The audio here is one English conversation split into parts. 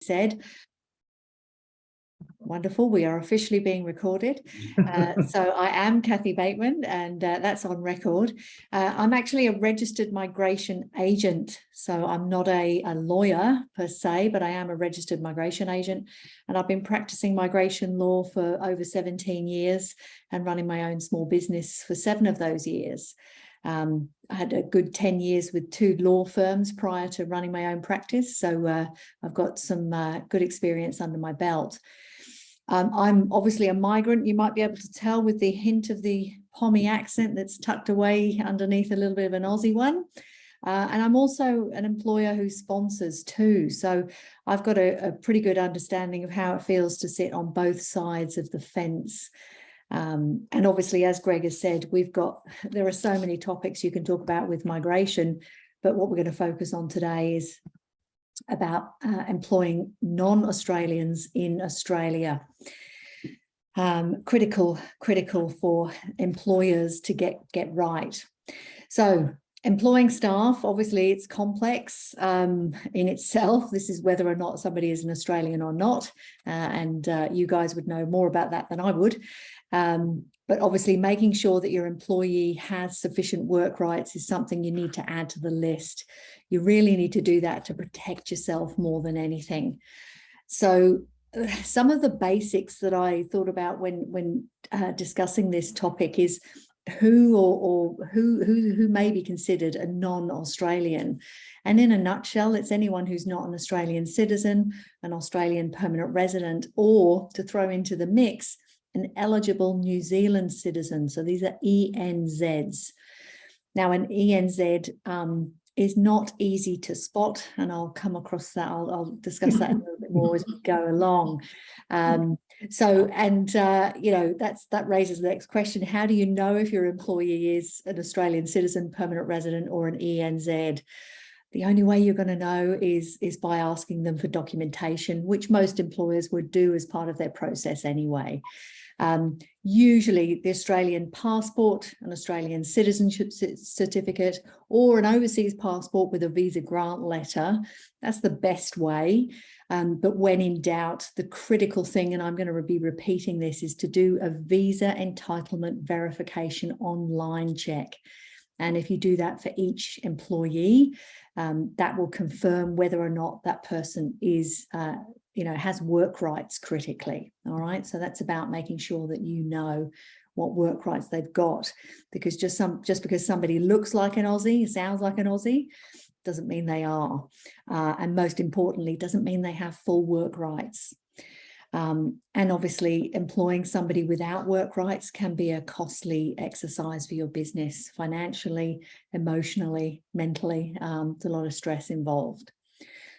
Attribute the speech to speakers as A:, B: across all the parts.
A: said. Wonderful. We are officially being recorded. So I am Kathy Bateman, and that's on record. I'm actually a registered migration agent. So I'm not a lawyer per se, but I am a registered migration agent. And I've been practicing migration law for over 17 years and running my own small business for 7 of those years. I had a good 10 years with 2 law firms prior to running my own practice. So I've got some good experience under my belt. I'm obviously a migrant. You might be able to tell with the hint of the Pommy accent that's tucked away underneath a little bit of an Aussie one. And I'm also an employer who sponsors too. So I've got a pretty good understanding of how it feels to sit on both sides of the fence. And obviously, as Greg has said, there are so many topics you can talk about with migration, but what we're going to focus on today is about employing non-Australians in Australia. Critical for employers to get right. So employing staff, obviously it's complex in itself. This is whether or not somebody is an Australian or not. And you guys would know more about that than I would. But obviously making sure that your employee has sufficient work rights is something you need to add to the list. You really need to do that to protect yourself more than anything. So some of the basics that I thought about when discussing this topic is who may be considered a non-Australian. And in a nutshell, it's anyone who's not an Australian citizen, an Australian permanent resident, or to throw into the mix, an eligible New Zealand citizen. So these are ENZs. Now, an ENZ is not easy to spot, and I'll come across that. I'll discuss that a little bit more as we go along. You know, that raises the next question. How do you know if your employee is an Australian citizen, permanent resident, or an ENZ? The only way you're going to know is by asking them for documentation, which most employers would do as part of their process anyway. Usually the Australian passport, an Australian citizenship certificate, or an overseas passport with a visa grant letter. That's the best way. But when in doubt, the critical thing, and I'm going to be repeating this, is to do a visa entitlement verification online check. And if you do that for each employee, that will confirm whether or not that person is has work rights critically. All right. So that's about making sure that you know what work rights they've got, because just because somebody looks like an Aussie, sounds like an Aussie, doesn't mean they are. And most importantly, doesn't mean they have full work rights. And obviously employing somebody without work rights can be a costly exercise for your business, financially, emotionally, mentally. There's a lot of stress involved.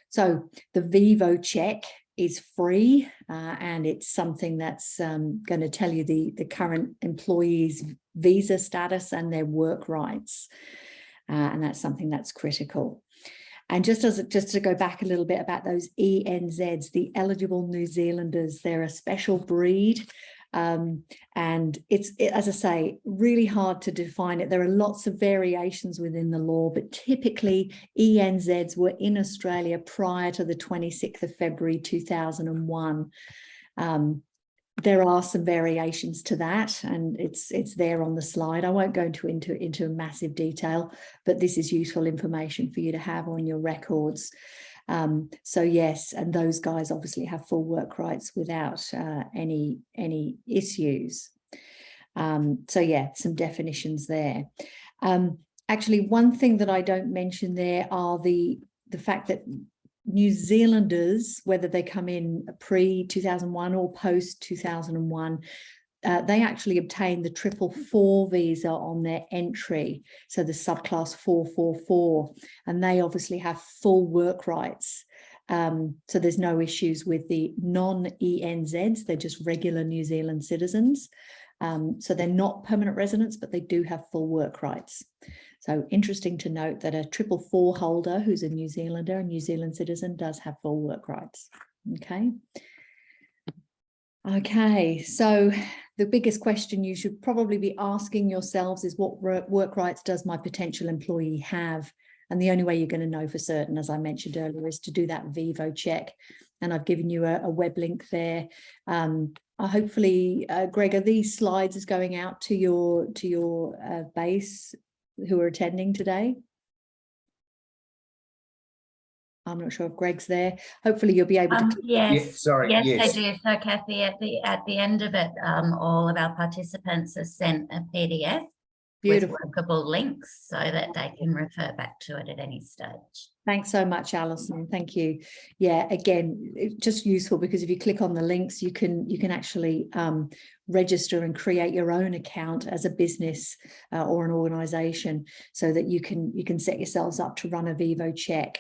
A: So the Vivo check is free, and it's something that's going to tell you the current employee's visa status and their work rights. And that's something that's critical. And just to go back a little bit about those ENZs, the eligible New Zealanders, they're a special breed. And it's, as I say, really hard to define it. There are lots of variations within the law, but typically ENZs were in Australia prior to the 26th of February 2001. There are some variations to that, and it's there on the slide. I won't go into massive detail, but this is useful information for you to have on your records. So yes, and those guys obviously have full work rights without any issues. So yeah, some definitions there. Actually, one thing that I don't mention there are the fact that New Zealanders, whether they come in pre-2001 or post-2001, they actually obtain the 444 visa on their entry, so the subclass 444, and they obviously have full work rights. So there's no issues with the non-ENZs, they're just regular New Zealand citizens. So they're not permanent residents, but they do have full work rights. So interesting to note that a 444 holder who's a New Zealander, a New Zealand citizen, does have full work rights. Okay, so the biggest question you should probably be asking yourselves is, what work rights does my potential employee have? And the only way you're going to know for certain, as I mentioned earlier, is to do that Vivo check. And I've given you a web link there. Hopefully, Greg, are these slides going out to your base who are attending today? I'm not sure if Greg's there. Hopefully you'll be able to.
B: Yes,
C: yeah, sorry,
B: yes, they do. So Kathy, at the end of it, all of our participants are sent a PDF with workable links so that they can refer back to it at any stage.
A: Thanks so much, Alison. Thank you. Yeah, again, it's just useful because if you click on the links, you can actually register and create your own account as a business or an organization, so that you can set yourselves up to run a Vivo check.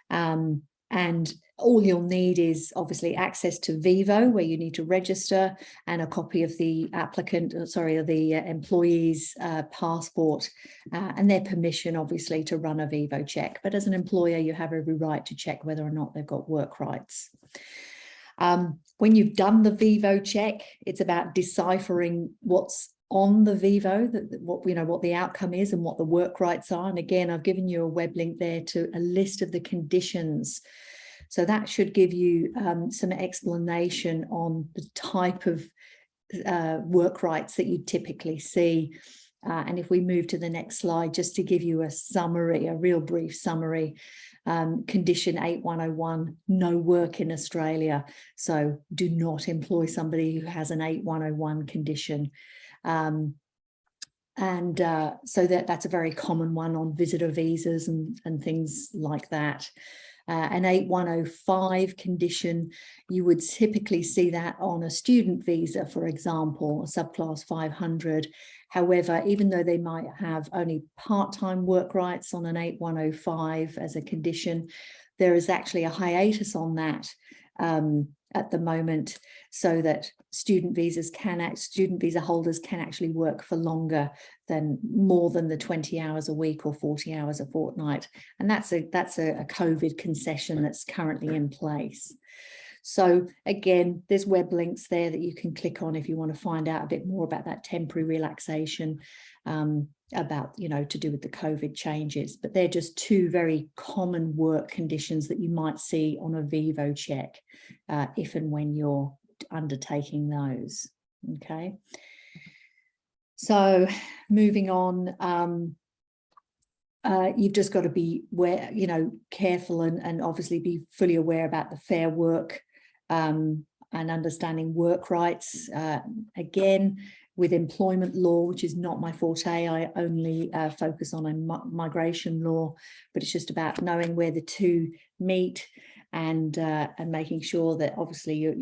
A: And all you'll need is obviously access to Vivo, where you need to register, and a copy of the employee's passport and their permission, obviously, to run a Vivo check. But as an employer, you have every right to check whether or not they've got work rights. When you've done the Vivo check, it's about deciphering what's on the Vivo, what the outcome is and what the work rights are. And again, I've given you a web link there to a list of the conditions. So that should give you some explanation on the type of work rights that you typically see. And if we move to the next slide, just to give you a summary, a real brief summary, condition 8101, no work in Australia. So do not employ somebody who has an 8101 condition. So that's a very common one on visitor visas and things like that. An 8105 condition, you would typically see that on a student visa, for example, a subclass 500. However, even though they might have only part-time work rights on an 8105 as a condition, there is actually a hiatus on that at the moment, so that student visa holders can actually work for more than the 20 hours a week or 40 hours a fortnight. And that's a COVID concession that's currently in place. So again, there's web links there that you can click on if you want to find out a bit more about that temporary relaxation, about, to do with the COVID changes. But they're just two very common work conditions that you might see on a Vivo check if and when you're undertaking those. Okay. So moving on, you've just got to be careful and obviously be fully aware about the Fair Work and understanding work rights. Again, with employment law, which is not my forte, I only focus on migration law, but it's just about knowing where the two meet and making sure that obviously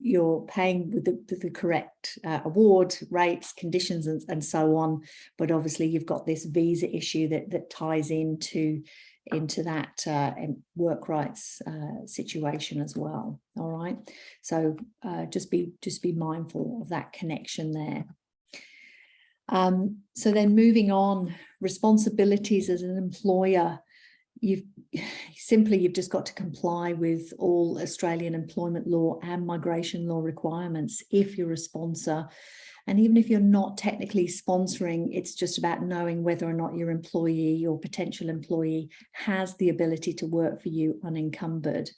A: you're paying with the correct award rates, conditions, and so on. But obviously you've got this visa issue that ties into that work rights situation as well. All right, so just be mindful of that connection there. So then moving on, responsibilities as an employer. You've just got to comply with all Australian employment law and migration law requirements if you're a sponsor. And even if you're not technically sponsoring, it's just about knowing whether or not your employee or potential employee has the ability to work for you unencumbered.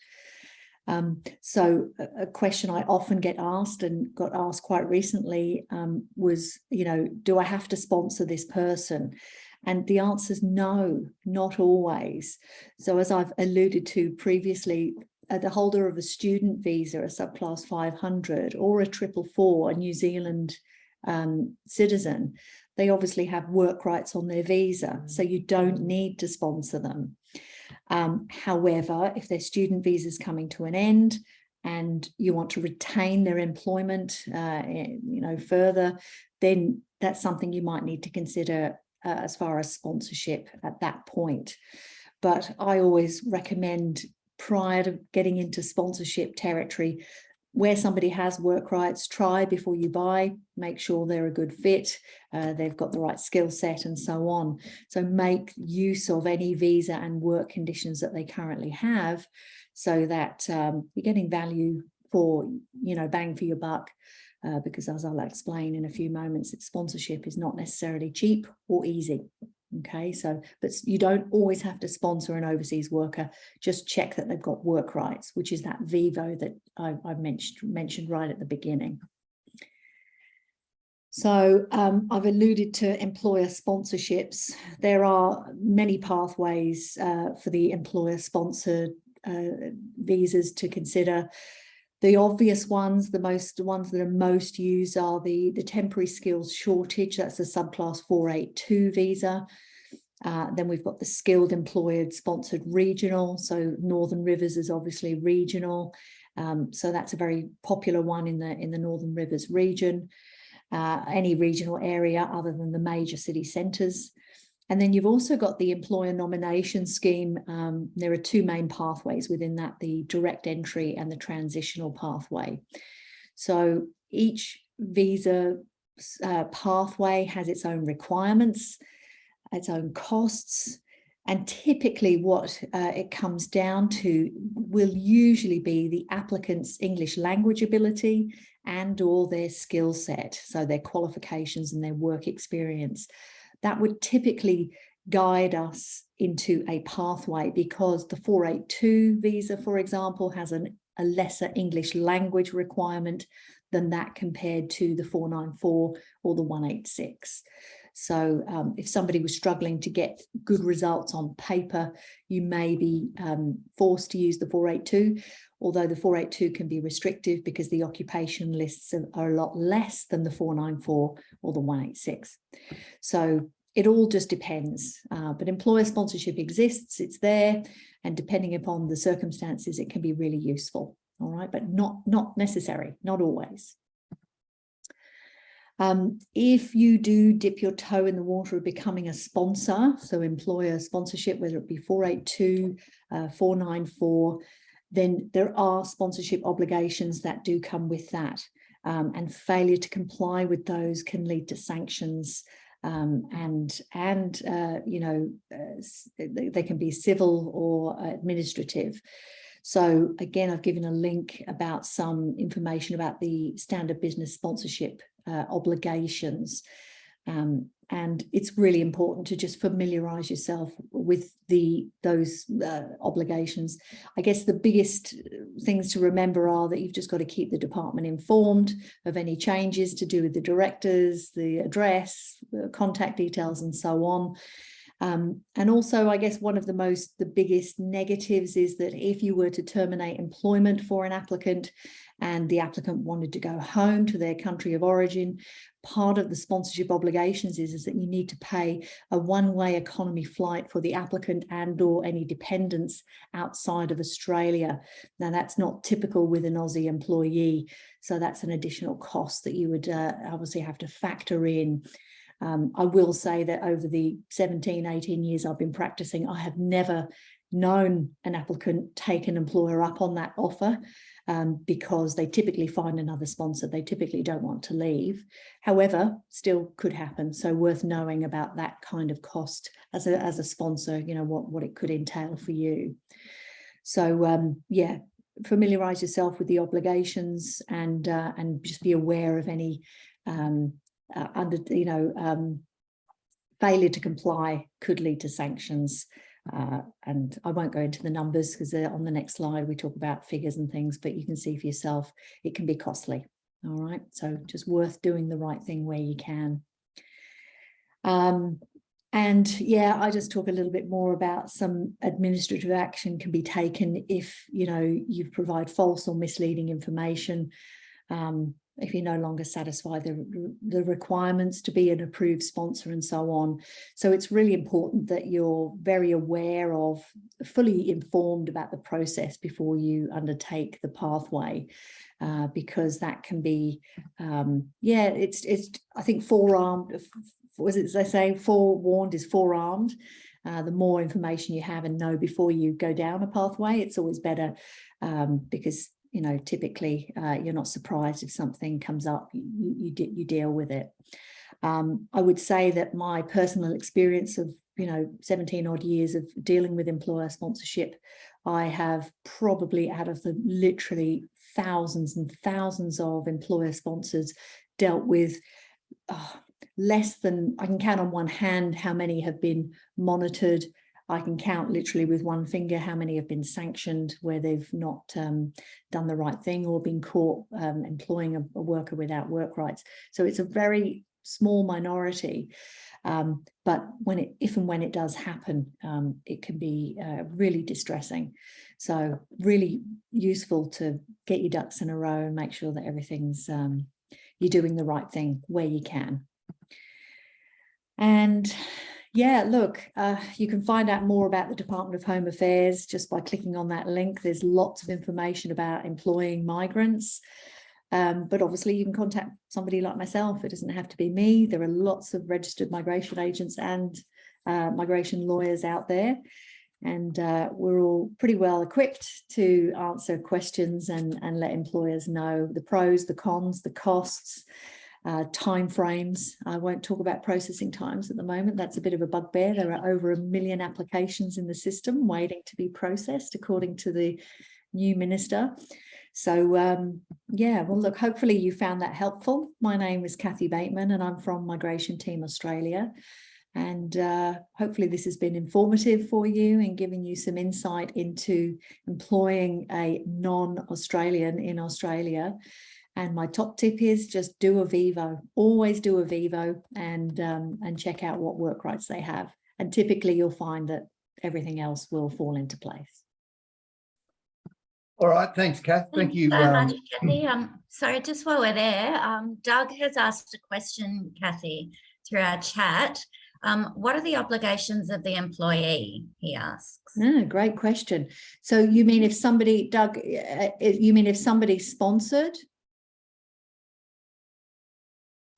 A: So a question I often get asked and got asked quite recently was, do I have to sponsor this person? And the answer is no, not always. So as I've alluded to previously, the holder of a student visa, a subclass 500 or a 444, a New Zealand citizen, they obviously have work rights on their visa, so you don't need to sponsor them. However, if their student visa is coming to an end and you want to retain their employment, further, then that's something you might need to consider as far as sponsorship at that point. But I always recommend, prior to getting into sponsorship territory, where somebody has work rights, try before you buy, make sure they're a good fit, they've got the right skill set and so on. So make use of any visa and work conditions that they currently have, so that you're getting value for, bang for your buck. Because as I'll explain in a few moments, sponsorship is not necessarily cheap or easy. Okay, so, but you don't always have to sponsor an overseas worker. Just check that they've got work rights, which is that VIVO that I mentioned right at the beginning. So I've alluded to employer sponsorships. There are many pathways for the employer-sponsored visas to consider. The obvious ones, the ones that are most used are the temporary skills shortage. That's the subclass 482 visa. Then we've got the skilled employer sponsored regional. So Northern Rivers is obviously regional. So that's a very popular one in the Northern Rivers region. Any regional area other than the major city centres. And then you've also got the employer nomination scheme. There are two main pathways within that, the direct entry and the transitional pathway. So each visa pathway has its own requirements, its own costs, and typically what it comes down to will usually be the applicant's English language ability and or their skill set, so their qualifications and their work experience. That would typically guide us into a pathway, because the 482 visa, for example, has a lesser English language requirement than that compared to the 494 or the 186. So if somebody was struggling to get good results on paper, you may be forced to use the 482, although the 482 can be restrictive because the occupation lists are a lot less than the 494 or the 186. So it all just depends, but employer sponsorship exists, it's there, and depending upon the circumstances, it can be really useful, all right, but not necessary, not always. If you do dip your toe in the water of becoming a sponsor, so employer sponsorship, whether it be 482, 494, then there are sponsorship obligations that do come with that. And failure to comply with those can lead to sanctions, and you know, they can be civil or administrative. So again, I've given a link about some information about the standard business sponsorship obligations. And it's really important to just familiarize yourself with those obligations. I guess the biggest things to remember are that you've just got to keep the department informed of any changes to do with the directors, the address, the contact details, and so on. And also, I guess one of the biggest negatives is that if you were to terminate employment for an applicant and the applicant wanted to go home to their country of origin, part of the sponsorship obligations is that you need to pay a one-way economy flight for the applicant and or any dependents outside of Australia. Now, that's not typical with an Aussie employee, so that's an additional cost that you would obviously have to factor in. I will say that over the 17, 18 years I've been practicing, I have never known an applicant take an employer up on that offer, because they typically find another sponsor. They typically don't want to leave. However, still could happen. So worth knowing about that kind of cost as a sponsor, you know, what it could entail for you. So yeah, familiarize yourself with the obligations and just be aware of any failure to comply could lead to sanctions. And I won't go into the numbers because on the next slide we talk about figures and things, but you can see for yourself it can be costly. All right, so just worth doing the right thing where you can. And yeah, I just talk a little bit more about some administrative action can be taken if you provide false or misleading information. If you no longer satisfy the requirements to be an approved sponsor and so on. So it's really important that you're very aware of, fully informed about the process before you undertake the pathway, because that can be, it's I think forearmed, was it, as they say, forewarned is forearmed. The more information you have and know before you go down a pathway, it's always better, because typically you're not surprised if something comes up, you deal with it. I would say that my personal experience of 17 odd years of dealing with employer sponsorship, I have probably, out of the literally thousands and thousands of employer sponsors, dealt with I can count on one hand how many have been monitored. I can count literally with one finger how many have been sanctioned where they've not done the right thing or been caught employing a worker without work rights. So it's a very small minority. But if and when it does happen, it can be really distressing. So really useful to get your ducks in a row and make sure that everything's, you're doing the right thing where you can. And yeah, look, you can find out more about the Department of Home Affairs just by clicking on that link. There's lots of information about employing migrants. But obviously you can contact somebody like myself. It doesn't have to be me. There are lots of registered migration agents and migration lawyers out there. And we're all pretty well equipped to answer questions and let employers know the pros, the cons, the costs, timeframes. I won't talk about processing times at the moment. That's a bit of a bugbear. There are over 1 million applications in the system waiting to be processed, according to the new minister. So yeah, well, look, hopefully you found that helpful. My name is Kathy Bateman and I'm from Migration Team Australia. And hopefully this has been informative for you and giving you some insight into employing a non-Australian in Australia. And my top tip is just do a Vivo, always do a Vivo and check out what work rights they have. And typically you'll find that everything else will fall into place.
C: All right, thanks, Kath. Thank you
B: so much, Kathy. Sorry, just while we're there, Doug has asked a question, Kathy, through our chat. What are the obligations of the employee, he asks.
A: Great question. So you mean if somebody, Doug, you mean if somebody's sponsored?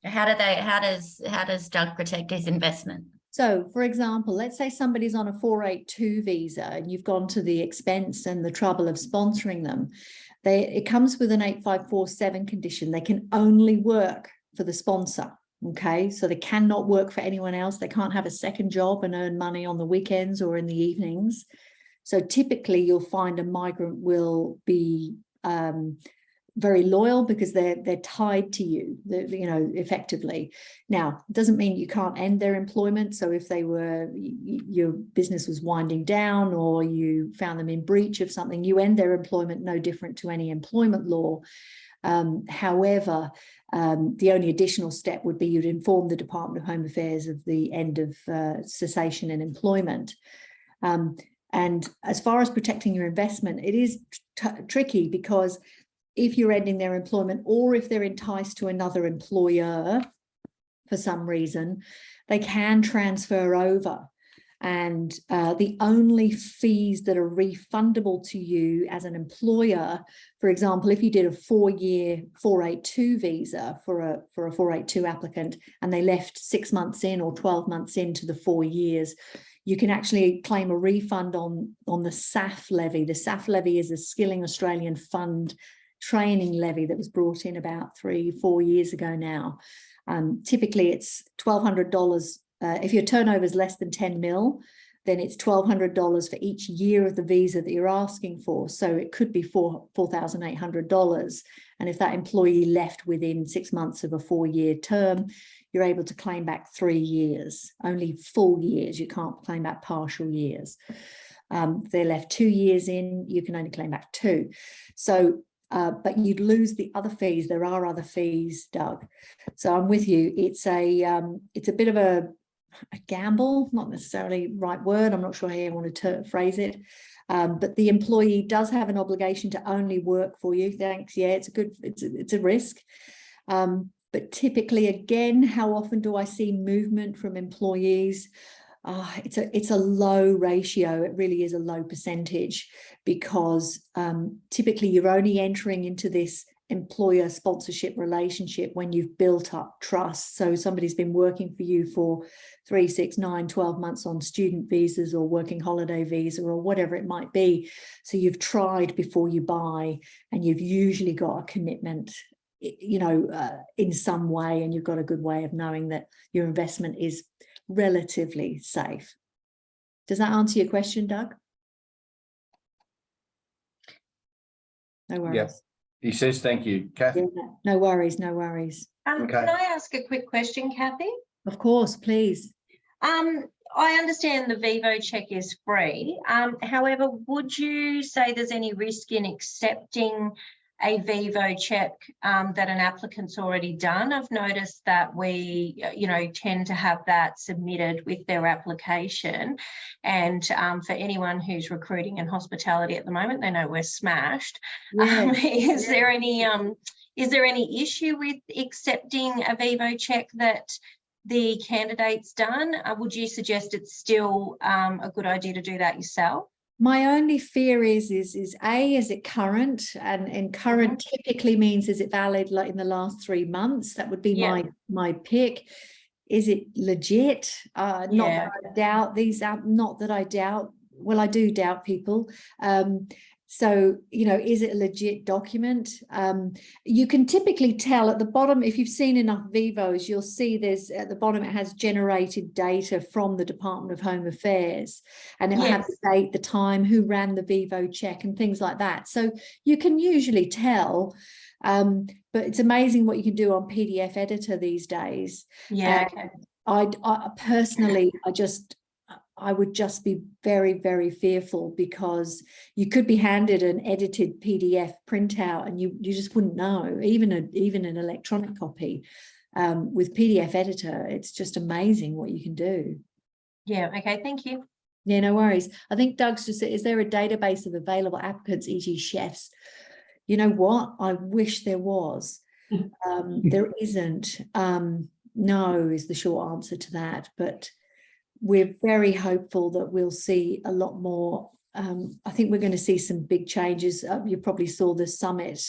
B: How does Doug protect his investment?
A: So, for example, let's say somebody's on a 482 visa and you've gone to the expense and the trouble of sponsoring them. It comes with an 8547 condition. They can only work for the sponsor. Okay, so they cannot work for anyone else. They can't have a second job and earn money on the weekends or in the evenings. So typically you'll find a migrant will be very loyal because they're tied to you, effectively. Now, it doesn't mean you can't end their employment. So if your business was winding down or you found them in breach of something, you end their employment no different to any employment law. However, the only additional step would be you'd inform the Department of Home Affairs of the end of cessation in employment. And as far as protecting your investment, it is tricky because if you're ending their employment or if they're enticed to another employer for some reason, they can transfer over. And the only fees that are refundable to you as an employer, for example, if you did a 4-year 482 visa for a 482 applicant and they left 6 months in or 12 months into the 4 years, you can actually claim a refund on the SAF levy. The SAF levy is a Skilling Australian Fund training levy that was brought in about 3-4 years ago now. Typically it's $1,200. If your turnover is less than 10 mil, then it's $1,200 for each year of the visa that you're asking for. So it could be $4,800. And if that employee left within 6 months of a 4-year term, you're able to claim back 3 years, only full years. You can't claim back partial years. If they left 2 years in, you can only claim back 2. So but you'd lose the other fees. There are other fees, Doug. So I'm with you. It's a bit of a gamble, not necessarily right word. I'm not sure how you want to phrase it. But the employee does have an obligation to only work for you. Thanks. Yeah, it's a risk. But typically, again, how often do I see movement from employees? It's a low ratio. It really is a low percentage because typically you're only entering into this employer sponsorship relationship when you've built up trust. So somebody's been working for you for 3, 6, 9, 12 months on student visas or working holiday visa or whatever it might be. So you've tried before you buy and you've usually got a commitment, in some way, and you've got a good way of knowing that your investment is relatively safe. Does that answer your question, Doug? No worries.
C: Yep. He says thank you, Kathy.
A: Yeah, no worries, no worries.
C: Okay.
D: Can I ask a quick question, Kathy?
A: Of course, please.
C: I understand the Vivo check is free. However, would you say there's any risk in accepting a Vivo check that an applicant's already done? I've noticed that we, tend to have that submitted with their application. And for anyone who's recruiting in hospitality at the moment, they know we're smashed.
A: Yeah.
C: Is there any issue with accepting a Vivo check that the candidate's done? Would you suggest it's still a good idea to do that yourself?
A: My only fear is A, is it current? And current typically means, is it valid like in the last 3 months? That would be my pick. Is it legit? Not that I doubt these out, not that I doubt, well, I do doubt people. So, is it a legit document? You can typically tell at the bottom, if you've seen enough Vivos, you'll see there's at the bottom, it has generated data from the Department of Home Affairs, and it'll have the date, the time, who ran the Vivo check and things like that. So you can usually tell, but it's amazing what you can do on PDF editor these days.
C: Yeah.
A: I personally, I would just be very, very fearful, because you could be handed an edited PDF printout and you just wouldn't know, even an electronic copy. With PDF editor, it's just amazing what you can do.
C: Yeah, okay, thank you.
A: Yeah, no worries. I think Doug's just said, is there a database of available applicants, e.g. chefs? You know what? I wish there was. There isn't. No is the short answer to that, but we're very hopeful that we'll see a lot more. I think we're going to see some big changes. You probably saw the summit,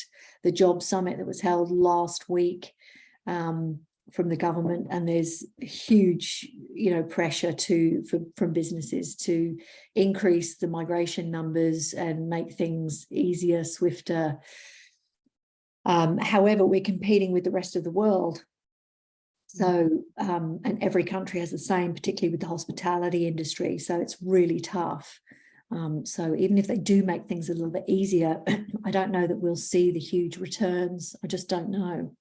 A: the job summit that was held last week from the government, and there's huge, pressure from businesses to increase the migration numbers and make things easier, swifter. However, we're competing with the rest of the world. So, and every country has the same, particularly with the hospitality industry. So it's really tough. So even if they do make things a little bit easier, I don't know that we'll see the huge returns. I just don't know.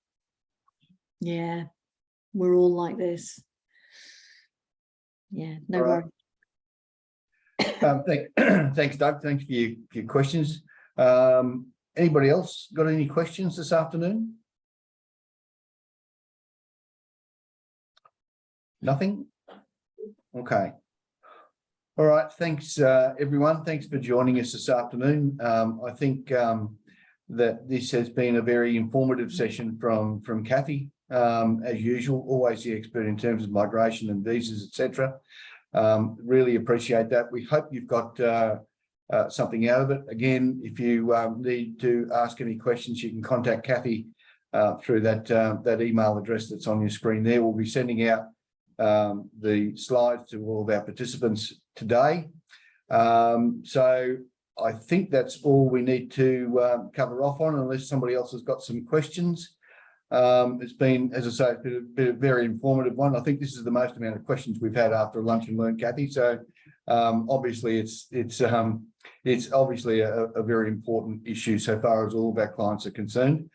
A: Yeah, we're all like this. Yeah, no worries.
D: Thanks, Doug. Thanks for your questions. Anybody else got any questions this afternoon? Nothing? Okay. All right. Thanks, everyone. Thanks for joining us this afternoon. I think that this has been a very informative session from Kathy, as usual, always the expert in terms of migration and visas, etc. Really appreciate that. We hope you've got something out of it. Again, if you need to ask any questions, you can contact Kathy through that email address that's on your screen there. We'll be sending out the slides to all of our participants today. So I think that's all we need to cover off on, unless somebody else has got some questions. It's been, as I say, it's been a very informative one. I think this is the most amount of questions we've had after lunch and learn, Kathy. So obviously it's obviously a very important issue so far as all of our clients are concerned.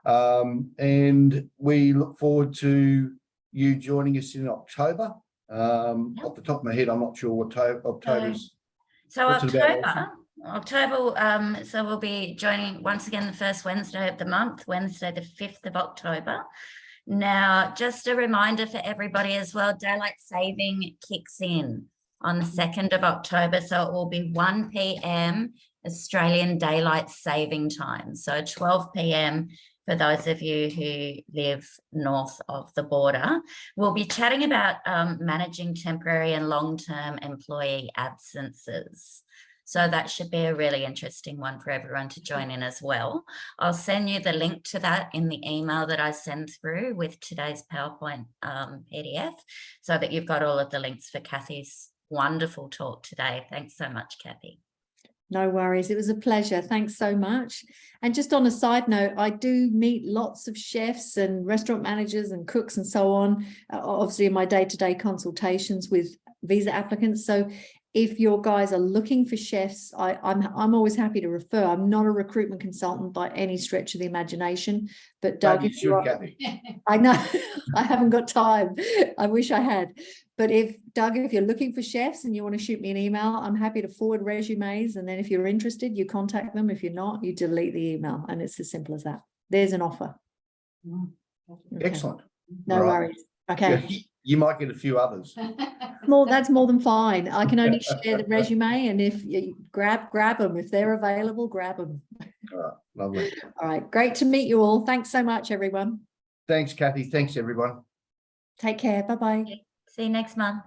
D: And we look forward to you joining us in October. Off the top of my head, I'm not sure what October's.
B: So October, so we'll be joining once again the first Wednesday of the month, Wednesday the 5th of October. Now, just a reminder for everybody as well, daylight saving kicks in on the 2nd of October, so it will be 1 p.m. Australian daylight saving time, so 12 p.m. for those of you who live north of the border. We'll be chatting about managing temporary and long-term employee absences. So that should be a really interesting one for everyone to join in as well. I'll send you the link to that in the email that I send through with today's PowerPoint PDF, so that you've got all of the links for Kathy's wonderful talk today. Thanks so much, Kathy.
A: No worries. It was a pleasure. Thanks so much. And just on a side note, I do meet lots of chefs and restaurant managers and cooks and so on, obviously in my day-to-day consultations with visa applicants. So if your guys are looking for chefs, I'm always happy to refer. I'm not a recruitment consultant by any stretch of the imagination, but Doug,
D: Maybe you
A: if you
D: should,
A: are,
D: Kathy.
A: I know I haven't got time. I wish I had. But if Doug, if you're looking for chefs and you want to shoot me an email, I'm happy to forward resumes. And then if you're interested, you contact them. If you're not, you delete the email. And it's as simple as that. There's an offer. Okay.
D: Excellent.
A: No
D: All right.
A: worries. Okay.
D: Yeah, you might get a few others.
A: That's more than fine. I can only share the resume, and if you grab them, if they're available, grab them.
D: All right, lovely.
A: All right, great to meet you all. Thanks so much, everyone.
D: Thanks, Kathy. Thanks, everyone.
A: Take care. Bye-bye.
B: See you next month.